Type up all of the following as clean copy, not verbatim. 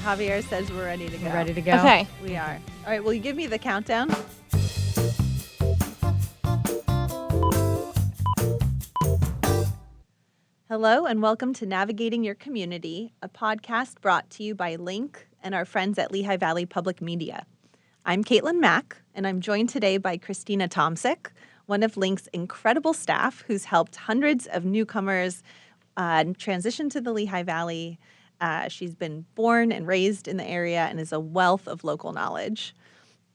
Javier says we're ready to go. We're ready to go? Okay. We are. All right, will you give me the countdown? Hello and welcome to Navigating Your Community, a podcast brought to you by Link and our friends at Lehigh Valley Public Media. I'm Caitlin Mack, and I'm joined today by Christina Tomsick, one of Link's incredible staff who's helped hundreds of newcomers transition to the Lehigh Valley. She's been born and raised in the area and is a wealth of local knowledge.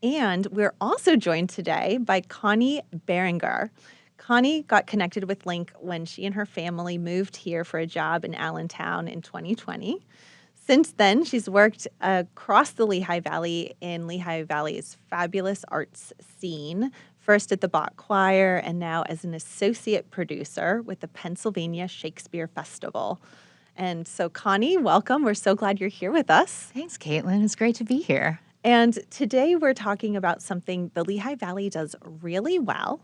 And we're also joined today by Connie Behringer. Connie got connected with Link when she and her family moved here for a job in Allentown in 2020. Since then, she's worked across the Lehigh Valley in Lehigh Valley's fabulous arts scene, first at the Bach Choir and now as an associate producer with the Pennsylvania Shakespeare Festival. And so, Connie, welcome. We're so glad you're here with us. Thanks, Caitlin. It's great to be here. And today we're talking about something the Lehigh Valley does really well,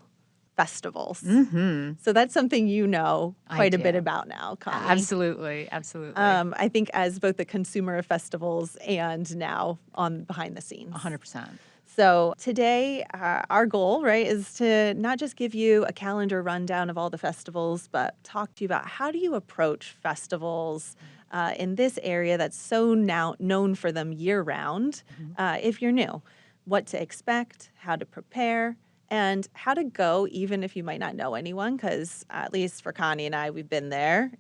festivals. Mm-hmm. So that's something you know quite a do. bit about now, Connie. Absolutely. I think as both a consumer of festivals and now on behind the scenes. 100%. So today, our goal, right, is to not just give you a calendar rundown of all the festivals, but talk to you about how do you approach festivals in this area that's so now known for them year-round, if you're new. What to expect, how to prepare, and how to go even if you might not know anyone, because at least for Connie and I, we've been there.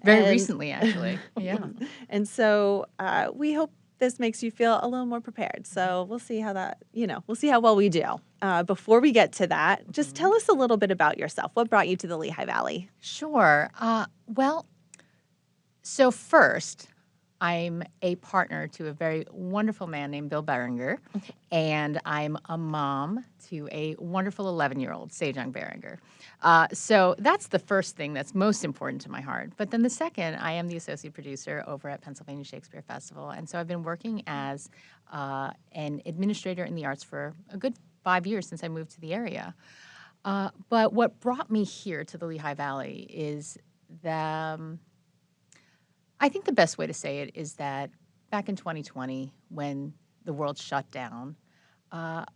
Very recently, actually. Yeah. And so we hope this makes you feel a little more prepared. So we'll see how that, we'll see how well we do. Before we get to that, just tell us a little bit about yourself. What brought you to the Lehigh Valley? Sure. So first, I'm a partner to a very wonderful man named Bill Behringer, and I'm a mom to a wonderful 11-year-old, Sejong Behringer. So that's the first thing that's most important to my heart. But then the second, I am the associate producer over at Pennsylvania Shakespeare Festival, and so I've been working as an administrator in the arts for a good 5 years since I moved to the area. But what brought me here to the Lehigh Valley is I think the best way to say it is that back in 2020, when the world shut down,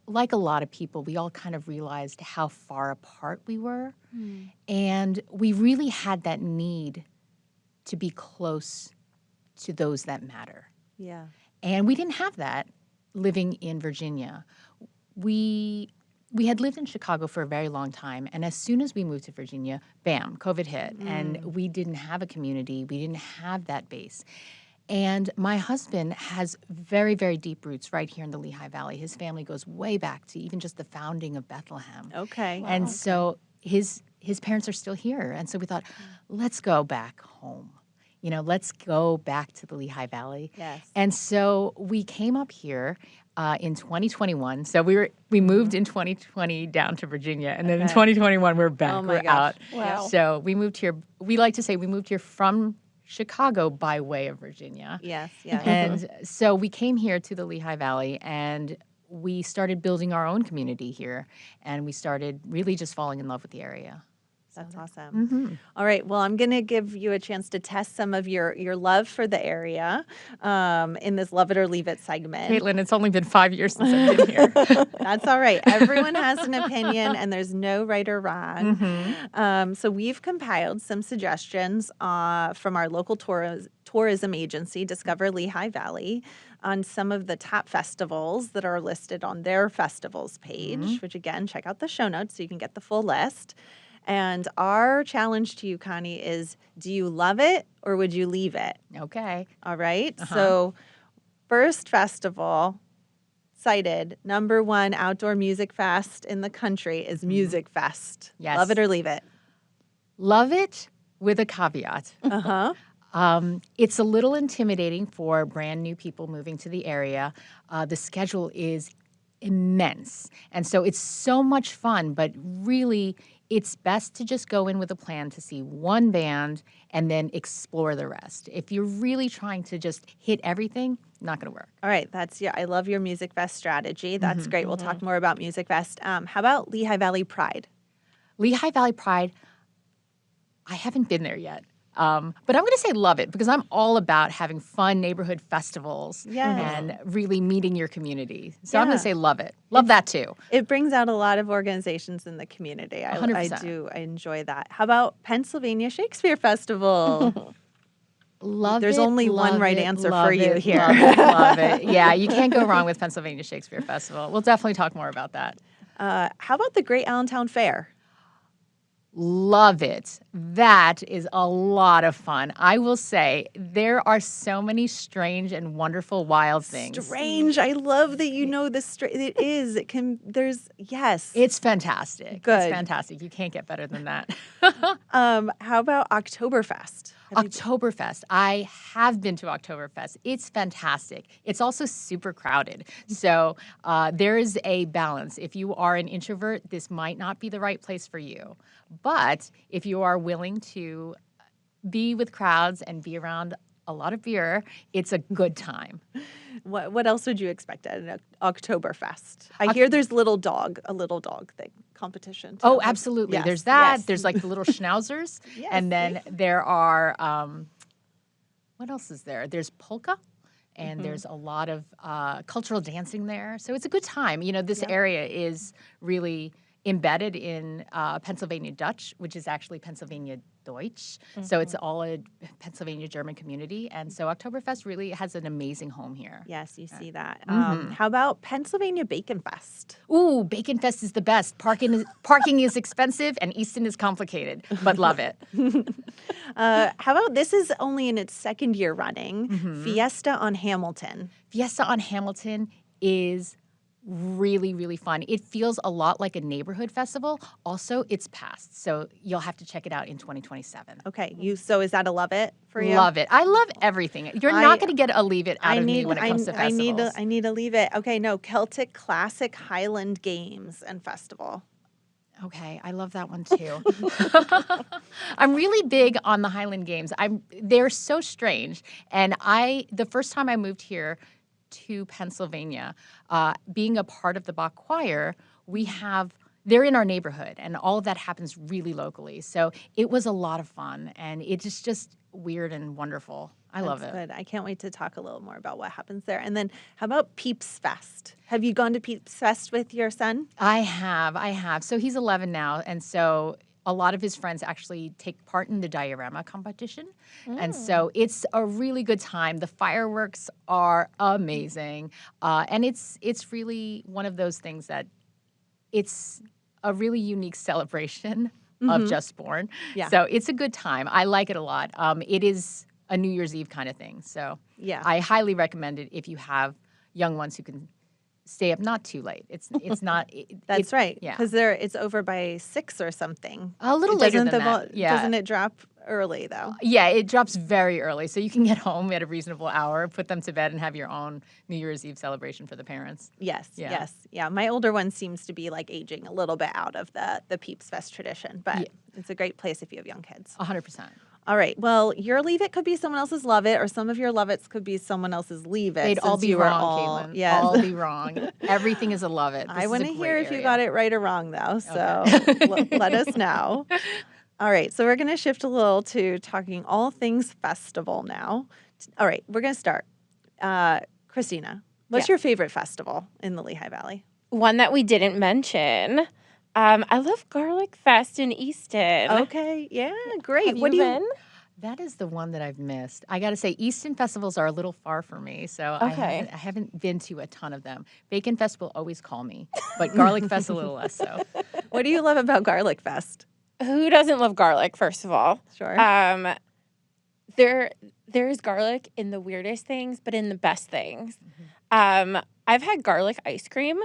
like a lot of people, we all kind of realized how far apart we were. And we really had that need to be close to those that matter. Yeah. And we didn't have that living in Virginia. We had lived in Chicago for a very long time, and as soon as we moved to Virginia, bam, COVID hit, and we didn't have a community. We didn't have that base. And my husband has very, very deep roots right here in the Lehigh Valley. His family goes way back to even just the founding of Bethlehem. Okay. And so his parents are still here, and so we thought, let's go back home. Let's go back to the Lehigh Valley. Yes. And so we came up here in 2021. So we moved in 2020 down to Virginia, and then in 2021 we're back. Oh my we're gosh. out. Wow. So we moved here. We like to say we moved here from Chicago by way of Virginia. Yes, yes. And so we came here to the Lehigh Valley, and we started building our own community here, and we started really just falling in love with the area. That's awesome. All right. Well, I'm going to give you a chance to test some of your love for the area in this Love It or Leave It segment. Caitlin, it's only been 5 years since I've been here. That's all right. Everyone has an opinion, and there's no right or wrong. So we've compiled some suggestions from our local tourism agency, Discover Lehigh Valley, on some of the top festivals that are listed on their festivals page, which, again, check out the show notes so you can get the full list. And our challenge to you, Connie, is do you love it or would you leave it? Okay. All right. So first festival cited, #1 outdoor music fest in the country is Musikfest. Yes. Love it or leave it? Love it with a caveat. It's a little intimidating for brand new people moving to the area. The schedule is immense. And so it's so much fun, but really it's best to just go in with a plan to see one band and then explore the rest. If you're really trying to just hit everything, not going to work. All right. I love your Musikfest strategy. That's great. We'll talk more about Musikfest. How about Lehigh Valley Pride? Lehigh Valley Pride, I haven't been there yet. But I'm going to say love it because I'm all about having fun neighborhood festivals Yes. and really meeting your community. So I'm going Yeah. to say love it. Love that too. It brings out a lot of organizations in the community. I 100%. I enjoy that. How about Pennsylvania Shakespeare Festival? Love There's it, only one love right it, answer for love you it, here. love it, love it. Yeah, you can't go wrong with Pennsylvania Shakespeare Festival. We'll definitely talk more about that. How about the Great Allentown Fair? Love it. That is a lot of fun. I will say there are so many strange and wonderful wild things. Strange. I love that you know the It is. It can. There's yes. It's fantastic. Good. It's fantastic. You can't get better than that. How about Oktoberfest? Oktoberfest. I have been to Oktoberfest. It's fantastic. It's also super crowded. So there is a balance. If you are an introvert, this might not be the right place for you. But if you are willing to be with crowds and be around a lot of beer, it's a good time. What else would you expect at an Oktoberfest? I hear there's a little dog thing competition. Too. Oh, absolutely. Yes, There's that. yes. There's like the little schnauzers. Yes, And then there are, what else is there? There's polka. And there's a lot of cultural dancing there. So it's a good time. You know, this area is really embedded in Pennsylvania Dutch, which is actually Pennsylvania Deutsch. So it's all a Pennsylvania German community. And so Oktoberfest really has an amazing home here. Yes, you see that. How about Pennsylvania Bacon Fest? Ooh, Bacon Fest is the best. Parking is expensive and Easton is complicated, but love it. How about this is only in its second year running, Fiesta on Hamilton. Fiesta on Hamilton is really, really fun. It feels a lot like a neighborhood festival. Also, it's past, so you'll have to check it out in 2027. Okay, so is that a love it for you? Love it. I love everything. You're not going to get a leave it out of me when it comes to festivals. I need to leave it. Okay, no, Celtic Classic Highland Games and Festival. Okay, I love that one too. I'm really big on the Highland Games. They're so strange, and the first time I moved here to Pennsylvania, being a part of the Bach Choir, they're in our neighborhood, and all of that happens really locally. So it was a lot of fun, and it's just weird and wonderful. I love it. Good. I can't wait to talk a little more about what happens there. And then how about Peeps Fest? Have you gone to Peeps Fest with your son? I have. So he's 11 now, and so a lot of his friends actually take part in the diorama competition. And so it's a really good time. The fireworks are amazing. And it's really one of those things that it's a really unique celebration of Just Born. Yeah. So it's a good time. I like it a lot. It is a New Year's Eve kind of thing. So Yeah. I highly recommend it if you have young ones who can stay up not too late. It's not. That's right. Yeah. Because it's over by 6 or something. A little later than that. Yeah. Doesn't it drop early though? Yeah, it drops very early, so you can get home at a reasonable hour, put them to bed, and have your own New Year's Eve celebration for the parents. Yes. Yeah. Yes. Yeah. My older one seems to be like aging a little bit out of the Peeps Fest tradition, but it's a great place if you have young kids. 100%. All right. Well, your leave it could be someone else's love it, or some of your love it's could be someone else's leave it. They'd all since be you were wrong, Caitlin. Yes. All be wrong. Everything is a love it. I want to hear if you area. got it right or wrong, though. So let us know. All right. So we're going to shift a little to talking all things festival now. All right. We're going to start. Christina, what's your favorite festival in the Lehigh Valley? One that we didn't mention. I love Garlic Fest in Easton. Okay. Yeah. Great. Have what you do you been? That is the one that I've missed. I got to say, Easton festivals are a little far for me, so Okay. I haven't been to a ton of them. Bacon Fest will always call me, but Garlic Fest a little less so. What do you love about Garlic Fest? Who doesn't love garlic, first of all? Sure. There's garlic in the weirdest things, but in the best things. I've had garlic ice cream.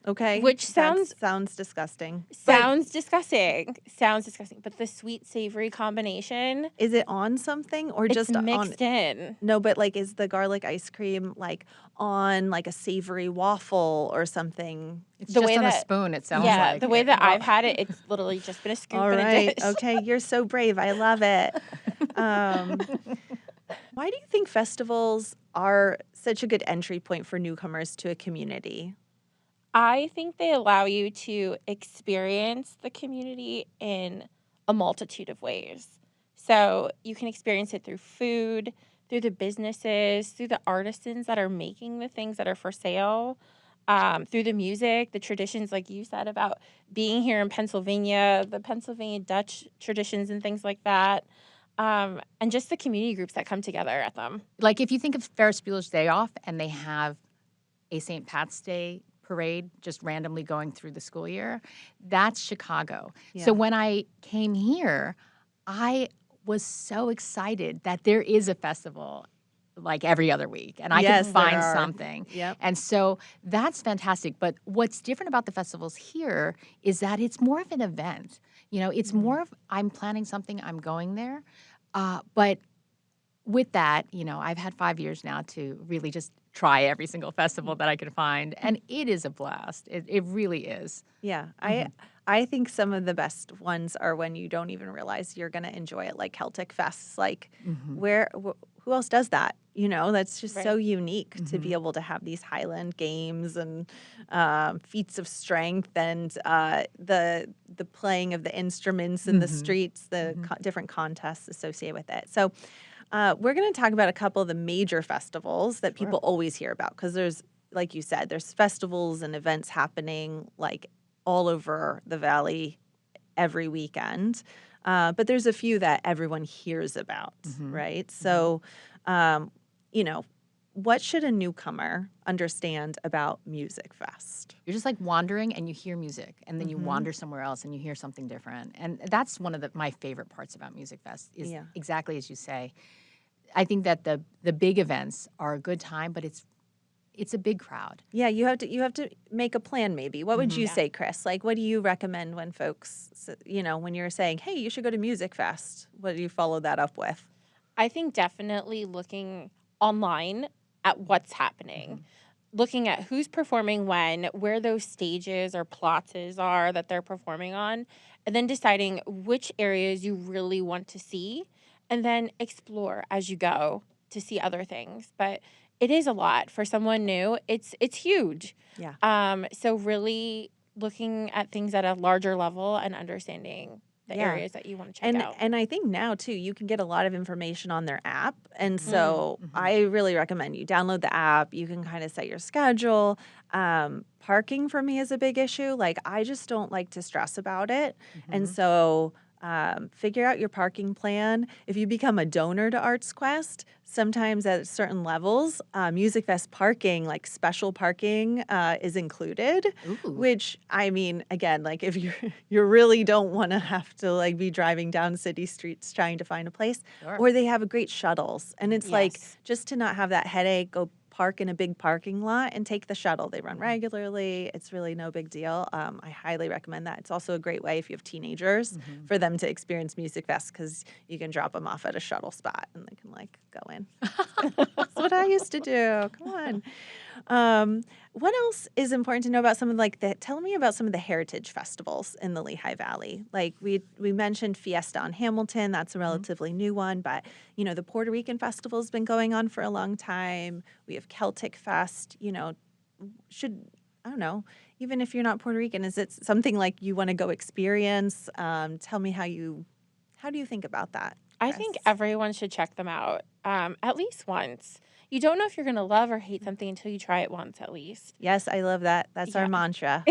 Okay. Which That sounds disgusting. sounds disgusting. Sounds disgusting. But the sweet savory combination, Is it on something or it's just on? mixed in. No, but like, is the garlic ice cream like on like a savory waffle or something? It's The just way on a that- spoon, it sounds Yeah, like. the way that I've had it, it's literally just been a scoop All in a right. dish. Okay. You're so brave. I love it. Why do you think festivals are such a good entry point for newcomers to a community? I think they allow you to experience the community in a multitude of ways. So you can experience it through food, through the businesses, through the artisans that are making the things that are for sale, through the music, the traditions, like you said, about being here in Pennsylvania, the Pennsylvania Dutch traditions and things like that, and just the community groups that come together at them. Like if you think of Ferris Bueller's Day Off and they have a St. Pat's Day parade just randomly going through the school year, that's Chicago. So Yeah. when I came here, I was so excited that there is a festival like every other week and I Yes, could there find are. something. Yep. And so that's fantastic. But what's different about the festivals here is that it's more of an event. You know, it's more of I'm planning something, I'm going there. But with that, you know, I've had 5 years now to really just try every single festival that I can find, and it is a blast. It really is. Yeah, Mhm. I think some of the best ones are when you don't even realize you're going to enjoy it, like Celtic Fests. Like, Mhm. who else does that? You know, that's just so Right. unique to be Mhm. able to have these Highland games and feats of strength and the playing of the instruments in the Mhm. streets, the Mhm. different contests associated with it. So, we're going to talk about a couple of the major festivals that Sure. people always hear about because there's, like you said, there's festivals and events happening like all over the valley every weekend. But there's a few that everyone hears about, Mhm. right? Mhm. So, um, you know, what should a newcomer understand about Music Fest? You're just like wandering and you hear music, and then you Mm-hmm. wander somewhere else and you hear something different. And that's one of my favorite parts about Music Fest is Yeah. exactly as you say. I think that the big events are a good time, but it's a big crowd. Yeah, you have to make a plan maybe. What would Mhm. you Yeah. say, Chris? Like what do you recommend when folks, when you're saying, "Hey, you should go to Music Fest." What do you follow that up with? I think definitely looking online at what's happening, Mhm. looking at who's performing when, where those stages or plazas are that they're performing on, and then deciding which areas you really want to see, and then explore as you go to see other things. But it is a lot for someone new. It's huge. Yeah. So really looking at things at a larger level and understanding the Yeah. areas that you want to check out. And I think now too, you can get a lot of information on their app. And Mm. so Mhm. I really recommend you download the app. You can kind of set your schedule. Parking for me is a big issue. Like I just don't like to stress about it. And Mhm. so figure out your parking plan. If you become a donor to Arts Quest, sometimes at certain levels, Music Fest parking, like special parking, is included. Ooh. Which I mean, again, like if you really don't want to have to like be driving down city streets trying to find a place, Sure. or they have a great shuttles, and it's like Yes. just to not have that headache, go park in a big parking lot and take the shuttle. They run regularly. It's really no big deal. I highly recommend that. It's also a great way if you have teenagers Mhm. for them to experience Music Fest because you can drop them off at a shuttle spot and they can like go in. That's what I used to do. Come on. What else is important to know about some of like the tell me about some of the heritage festivals in the Lehigh Valley. Like we mentioned Fiesta on Hamilton, that's a Mhm. relatively new one, but the Puerto Rican festival's been going on for a long time. We have Celtic Fest, should I don't know, even if you're not Puerto Rican, is it something like you want to go experience? Tell me how do you think about that, I Chris? think everyone should check them out at least once. You don't know if you're going to love or hate something until you try it once, at least. Yes, I love that. That's our Yeah. mantra.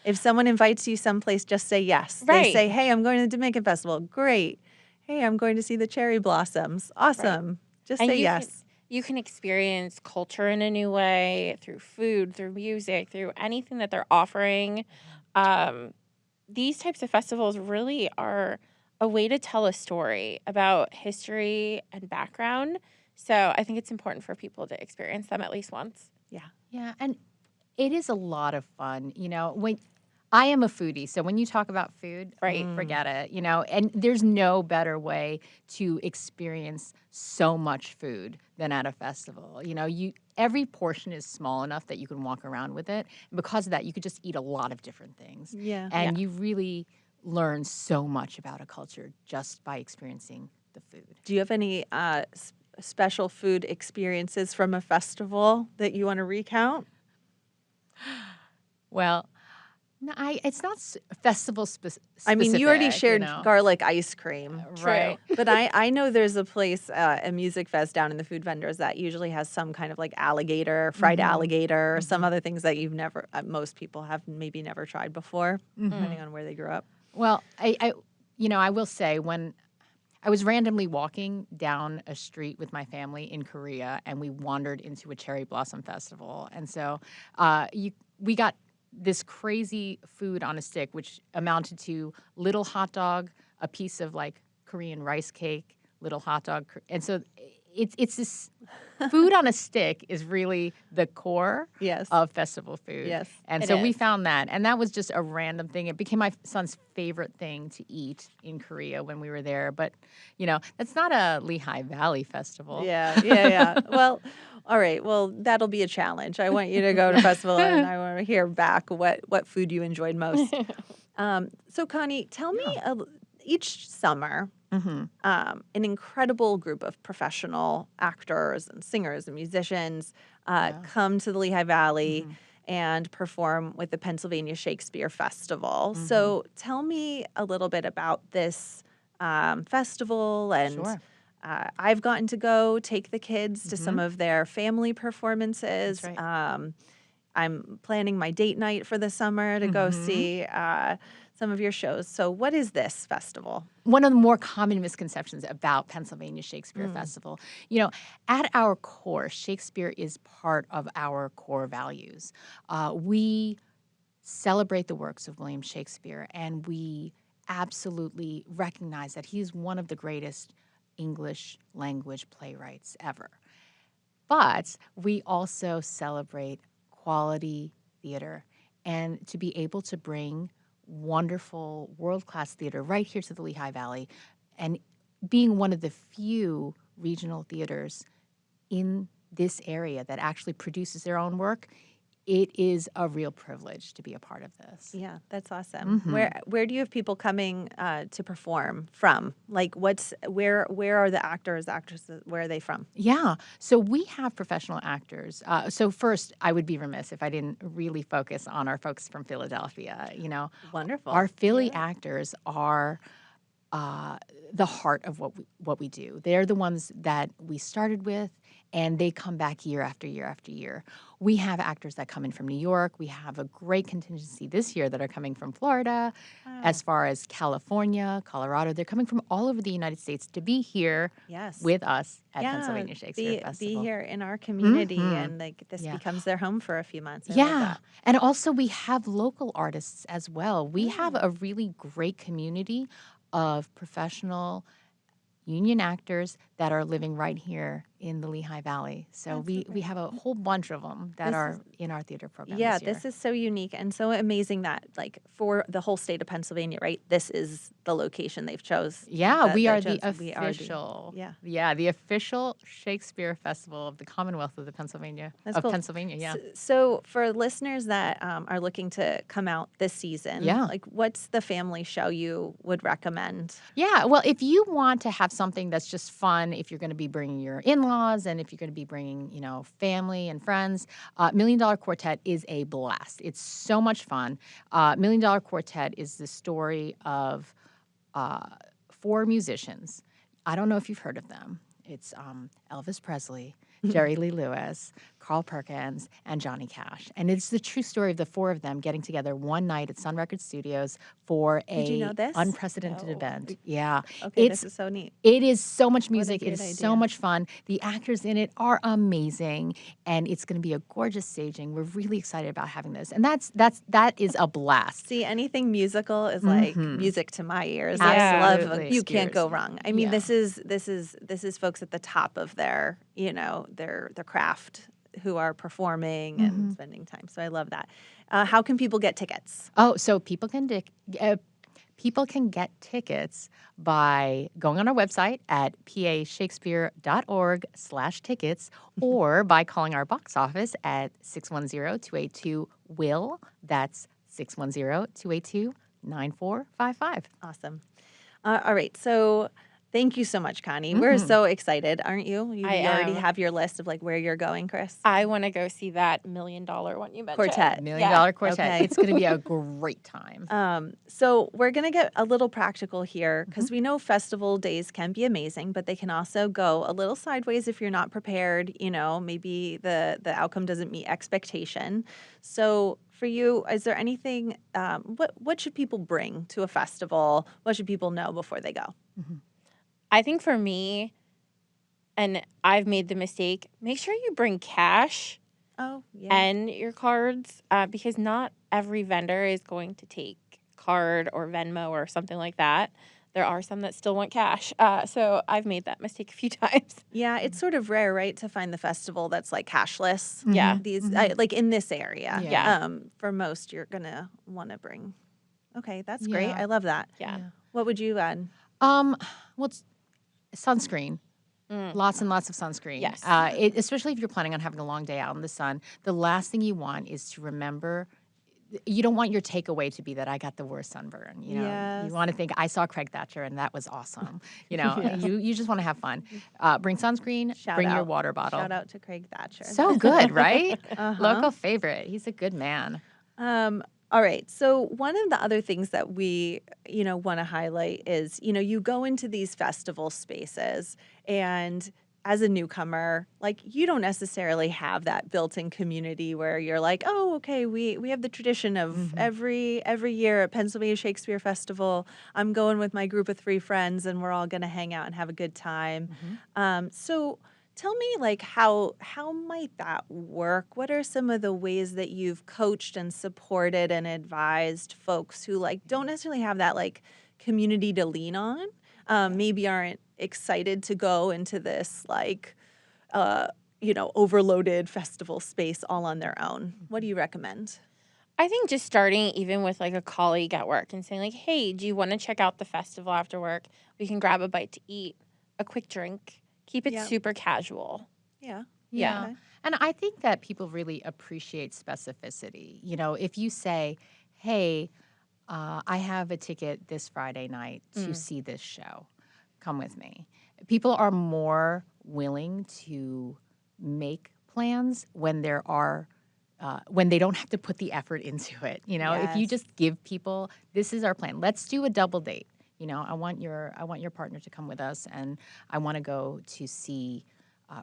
If someone invites you someplace, just say yes. They Right. say, "Hey, I'm going to the Dominican Festival." Great. "Hey, I'm going to see the cherry blossoms." Right. Awesome. Just And say yes. you can experience culture in a new way through food, through music, through anything that they're offering. Um, these types of festivals really are a way to tell a story about history and background. So I think it's important for people to experience them at least once. Yeah. Yeah, and it is a lot of fun. You know, when I am a foodie, so when you talk about food, Right. forget it, you know, and there's no better way to experience so much food than at a festival. You know, every portion is small enough that you can walk around with it. And because of that, you could just eat a lot of different things. Yeah. Yeah. And you really learn so much about a culture just by experiencing the food. Do you have any special food experiences from a festival that you want to recount? Well, No, it's not festival I mean, you already specific, shared garlic ice cream. right? But I know there's a place, a Musikfest down in the food vendors that usually has some kind of like alligator, fried alligator, or some other things that you've never, most people have maybe never tried before, depending on where they grew up. Well, I will say when I was randomly walking down a street with my family in Korea, and we wandered into a cherry blossom festival, and so we got this crazy food on a stick, which amounted to little hot dog, a piece of like Korean rice cake, little hot dog, and so it's this food on a stick is really the core Yes. of festival food. Yes, And it so we is. found that, and that was just a random thing. It became my son's favorite thing to eat in Korea when we were there. But that's not a Lehigh Valley festival. Yeah. Well, all right. Well, that'll be a challenge. I want you to go to festival, and I want to hear back what food you enjoyed most. So, Connie, tell me, each summer, an incredible group of professional actors and singers and musicians come to the Lehigh Valley and perform with the Pennsylvania Shakespeare Festival. So, tell me a little bit about this festival. And Sure. I've gotten to go take the kids to some of their family performances. That's right. I'm planning my date night for the summer to go see some of your shows. So, what is this festival? One of the more common misconceptions about Pennsylvania Shakespeare Festival, at our core, Shakespeare is part of our core values. We celebrate the works of William Shakespeare, and we absolutely recognize that he's one of the greatest English language playwrights ever. But we also celebrate quality theater, and to be able to bring wonderful world-class theater right here to the Lehigh Valley, and being one of the few regional theaters in this area that actually produces their own work, it is a real privilege to be a part of this. Yeah, that's awesome. Where do you have people coming to perform from? Like, where are the actresses? Where are they from? Yeah. So we have professional actors. So first, I would be remiss if I didn't really focus on our folks from Philadelphia. Wonderful. Our Philly actors are the heart of what we do. They're the ones that we started with, and they come back year after year after year. We have actors that come in from New York. We have a great contingency this year that are coming from Florida, as far as California, Colorado. They're coming from all over the United States to be here with us at Pennsylvania Shakespeare Festival. Be here in our community, and like this becomes their home for a few months. I love that. And also we have local artists as well. We have a really great community of professional union actors that are living right here in the Lehigh Valley. So we have a whole bunch of them that are in our theater program Yeah, this year. this is so unique and so amazing that, like, for the whole state of Pennsylvania, right? This is the location they've chose. Yeah, we are the we are the- official. yeah. The official Shakespeare Festival of the Commonwealth of Pennsylvania. Cool. Pennsylvania, yeah. So for listeners that are looking to come out this season, like, what's the family show you would recommend? Yeah, well, if you want to have something that's just fun, if you're going to be bringing your in-laws and if you're going to be bringing, family and friends, $1 Million Quartet is a blast. It's so much fun. $1 Million Quartet is the story of 4 musicians. I don't know if you've heard of them. It's Elvis Presley, Jerry Lee Lewis, Carl Perkins, and Johnny Cash. And it's the true story of the 4 of them getting together one night at Sun Record Studios for Did you know this? unprecedented event. Yeah. Okay, this is so neat. It is so much music. It good is so idea. much fun. The actors in it are amazing, and it's going to be a gorgeous staging. We're really excited about having this, and that is a blast. See, anything musical is like music to my ears. Yeah. I love Absolutely. you can't go wrong. I mean, Yeah. this is folks at the top of their their craft who are performing and spending time. So I love that. How can people get tickets? Oh, so people can get tickets by going on our website at pashakespeare.org/tickets or by calling our box office at 610-282-WILL. That's 610-282-9455. Awesome. All right. So Thank you so much, Connie. We're so excited, aren't you? You I already am. have your list of like where you're going, Chris. I want to go see that $1 million one you mentioned. Quartet. $1 Million Quartet. Okay. It's going to be a great time. So we're going to get a little practical here because we know festival days can be amazing, but they can also go a little sideways if you're not prepared. You know, maybe the outcome doesn't meet expectation. So for you, is there anything, what should people bring to a festival? What should people know before they go? I think for me, and I've made the mistake, make sure you bring cash Oh, yeah. and your cards because not every vendor is going to take card or Venmo or something like that. There are some that still want cash. So I've made that mistake a few times. Yeah, it's sort of rare, right, to find the festival that's like cashless. Yeah. Like in this area. Yeah. For most, you're gonna want to bring. Okay, that's Yeah. great. I love that. Yeah. What would you add? Well, it's sunscreen. Lots and lots of sunscreen. Yes. Especially if you're planning on having a long day out in the sun. The last thing you want is to remember. You don't want your takeaway to be that I got the worst sunburn. You know, Yes. you want to think I saw Craig Thatcher and that was awesome. You know, you just want to have fun. Bring sunscreen. Bring your water bottle. Shout out to Craig Thatcher. So good, right? Local favorite. He's a good man. All right. So one of the other things that we, want to highlight is, you go into these festival spaces and as a newcomer, like you don't necessarily have that built-in community where you're like, oh, okay, we have the tradition of every year at Pennsylvania Shakespeare Festival, I'm going with my group of 3 friends and we're all going to hang out and have a good time. So tell me, like, how might that work? What are some of the ways that you've coached and supported and advised folks who, like, don't necessarily have that, like, community to lean on, maybe aren't excited to go into this, like, overloaded festival space all on their own? What do you recommend? I think just starting even with like a colleague at work and saying like, hey, do you want to check out the festival after work? We can grab a bite to eat, a quick drink. Keep it super casual. Yeah. Yeah. Okay. And I think that people really appreciate specificity. You know, if you say, hey, I have a ticket this Friday night to see this show, come with me. People are more willing to make plans when there are when they don't have to put the effort into it. You know, if you just give people, this is our plan. Let's do a double date. You know, I want your partner to come with us, and I want to go to see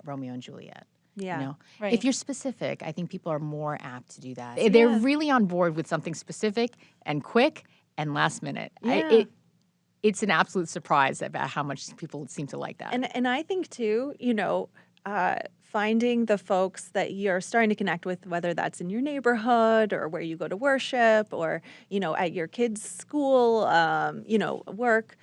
Romeo and Juliet. Yeah. You know, Right. if you're specific, I think people are more apt to do that. They're really on board with something specific and quick and last minute. Yeah. It's an absolute surprise about how much people seem to like that. And I think too, finding the folks that you're starting to connect with, whether that's in your neighborhood or where you go to worship or, at your kids' school, work,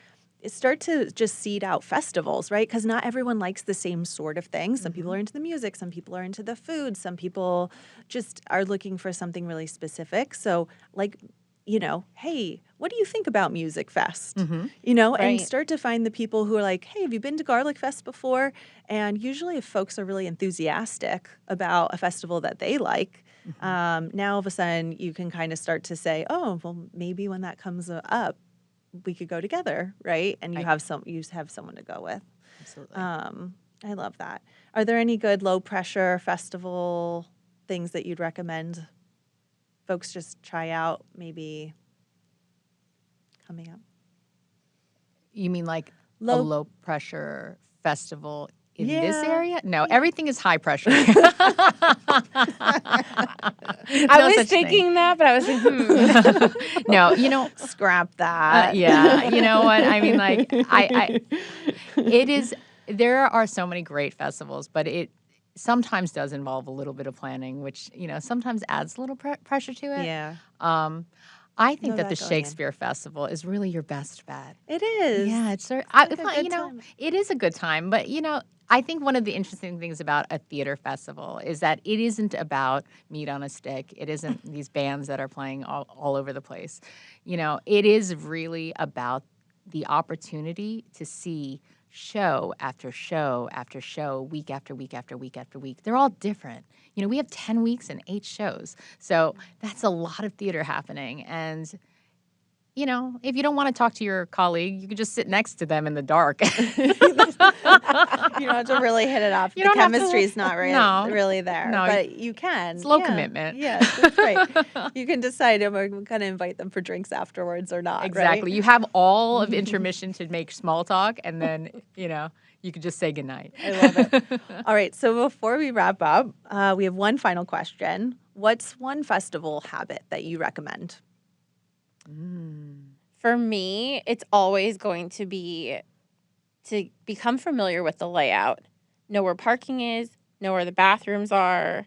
start to just seed out festivals, right? Because not everyone likes the same sort of thing. Some people are into the music, some people are into the food, some people just are looking for something really specific. So, like, hey, what do you think about Musikfest? And Right. start to find the people who are like, hey, have you been to Garlic Fest before? And usually if folks are really enthusiastic about a festival that they like, now all of a sudden you can kind of start to say, oh, well, maybe when that comes up, we could go together, right? And you have someone to go with. Absolutely. I love that. Are there any good low pressure festival things that you'd recommend folks just try out maybe coming up? You mean like a Low- low pressure festival in this Yeah. area? No, everything is high pressure. I was thinking that, but I was like, No, Scrap that. yeah, you know what? I mean, like, it is, there are so many great festivals, but it sometimes does involve a little bit of planning, which, sometimes adds a little pressure to it. Yeah. I think Know that the that going in. Shakespeare Festival is really your best bet. It is. Yeah, it's like a good time. it is a good time, but I think one of the interesting things about a theater festival is that it isn't about meat on a stick. It isn't these bands that are playing all over the place. It is really about the opportunity to see show after show after show, week after week after week after week. They're all different. We have 10 weeks and 8 shows. So that's a lot of theater happening. And you know, if you don't want to talk to your colleague, you could just sit next to them in the dark. You don't have to really hit it off. You The don't have to- chemistry's not really there, No, but you can. it's low Yeah. commitment. Yes, that's right. You can decide if we're going to invite them for drinks afterwards or not. Exactly. Right? You have all of intermission to make small talk, and then, you know, you could just say goodnight. I love it. All right. So before we wrap up, we have one final question. What's one festival habit that you recommend? For me, it's always going to be to become familiar with the layout, know where parking is, know where the bathrooms are,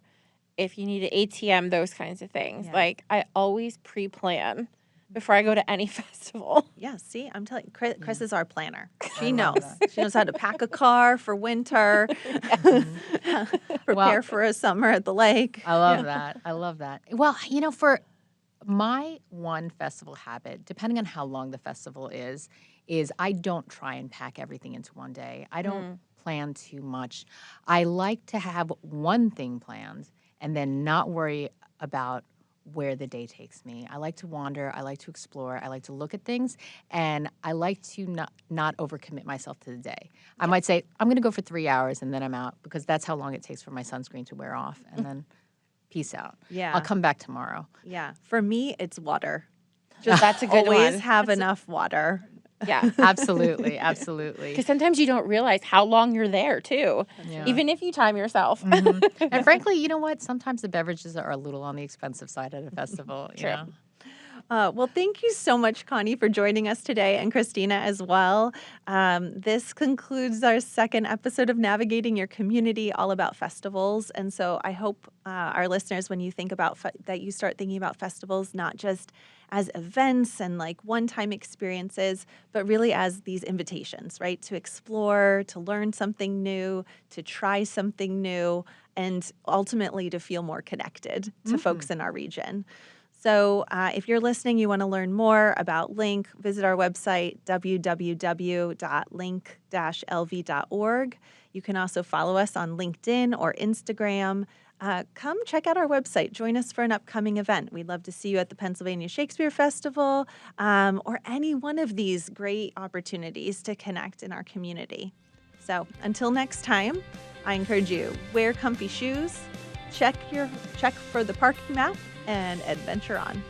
if you need an ATM, those kinds of things. Yeah. Like, I always pre-plan before I go to any festival. Yeah, see, I'm telling you, Chris is our planner. I She love knows. that. She knows how to pack a car for winter, prepare Well- for a summer at the lake. I love that. I love that. Well, you know, for my one festival habit, depending on how long the festival is I don't try and pack everything into one day. I don't plan too much. I like to have one thing planned and then not worry about where the day takes me. I like to wander. I like to explore. I like to look at things. And I like to not overcommit myself to the day. I might say, I'm going to go for 3 hours and then I'm out because that's how long it takes for my sunscreen to wear off. And then peace out. Yeah. I'll come back tomorrow. Yeah. For me, it's water. Just that's a good Always one. have enough water. Yeah. Absolutely. Absolutely. Because sometimes you don't realize how long you're there, too, Yeah. even if you time yourself. And frankly, you know what? Sometimes the beverages are a little on the expensive side at a festival. You True. know? Well, thank you so much, Connie, for joining us today, and Christina as well. This concludes our second episode of Navigating Your Community, all about festivals. And so I hope our listeners, when you think about that, you start thinking about festivals not just as events and like one-time experiences, but really as these invitations, right? To explore, to learn something new, to try something new, and ultimately to feel more connected to folks in our region. So if you're listening, you want to learn more about Link, visit our website, www.link-lv.org. You can also follow us on LinkedIn or Instagram. Come check out our website. Join us for an upcoming event. We'd love to see you at the Pennsylvania Shakespeare Festival or any one of these great opportunities to connect in our community. So until next time, I encourage you, wear comfy shoes, check for the parking map, and adventure on.